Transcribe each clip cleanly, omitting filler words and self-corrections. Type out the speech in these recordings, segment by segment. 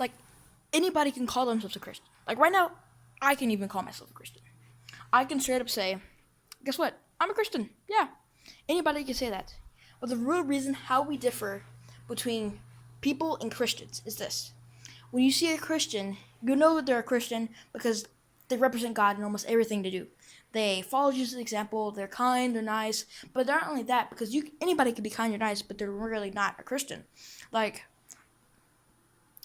like, anybody can call themselves a Christian. Like, right now, I can even call myself a Christian. I can straight up say, guess what? I'm a Christian. Yeah. Anybody can say that. But the real reason how we differ between people and Christians is this. When you see a Christian, you know that they're a Christian because they represent God in almost everything they do. They follow Jesus' example, they're kind, they're nice, but they're not only that, because anybody can be kind or nice, but they're really not a Christian. Like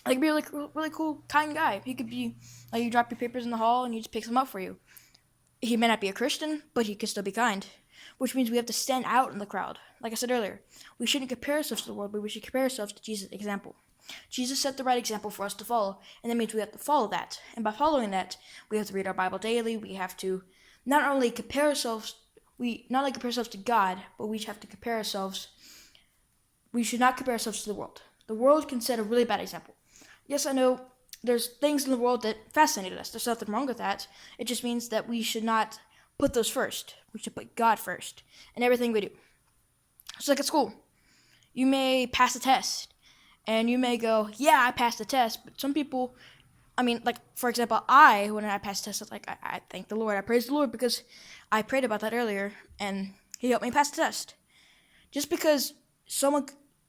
be a really cool, kind guy. He could be, like, you drop your papers in the hall and he just picks them up for you. He may not be a Christian, but he could still be kind, which means we have to stand out in the crowd. Like I said earlier, we shouldn't compare ourselves to the world, but we should compare ourselves to Jesus' example. Jesus set the right example for us to follow, and that means we have to follow that. And by following that, we have to read our Bible daily. We have to not only compare ourselves to God, but we have to compare ourselves. We should not compare ourselves to the world. The world can set a really bad example. Yes, I know there's things in the world that fascinated us. There's nothing wrong with that. It just means that we should not put those first. We should put God first in everything we do. It's like at school. You may pass a test, and you may go, yeah, I passed the test. But some people, like, for example, when I passed the test, I thank the Lord. I praise the Lord because I prayed about that earlier, and he helped me pass the test. Just because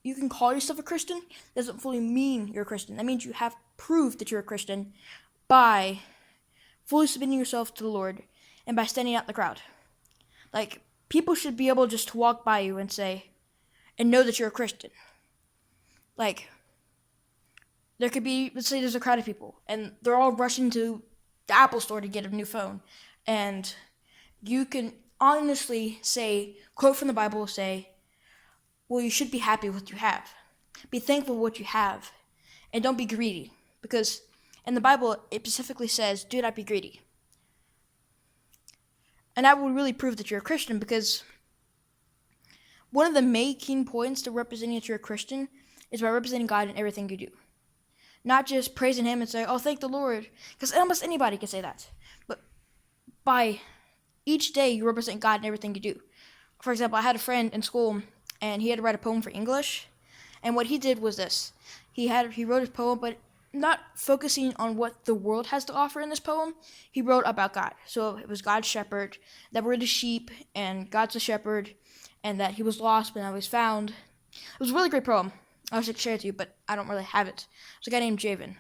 you can call yourself a Christian doesn't fully mean you're a Christian. That means you have proved that you're a Christian by fully submitting yourself to the Lord and by standing out in the crowd. Like, people should be able just to walk by you and know that you're a Christian. Like, there could be, let's say there's a crowd of people, and they're all rushing to the Apple store to get a new phone. And you can honestly say, quote from the Bible, say, well, you should be happy with what you have. Be thankful for what you have. And don't be greedy. Because in the Bible, it specifically says, do not be greedy. And that would really prove that you're a Christian, because one of the main points to representing that you're a Christian is by representing God in everything you do. Not just praising him and saying, oh, thank the Lord. Because almost anybody can say that. But by each day, you represent God in everything you do. For example, I had a friend in school, and he had to write a poem for English. And what he did was this. He wrote his poem, but not focusing on what the world has to offer in this poem. He wrote about God. So it was God's shepherd, that we're the sheep, and God's the shepherd, and that he was lost, but now he's found. It was a really great poem. I wish I could share it with you, but I don't really have it. It's a guy named Javen.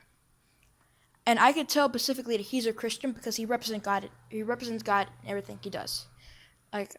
And I could tell specifically that he's a Christian because he represents God. He represents God in everything he does. Like,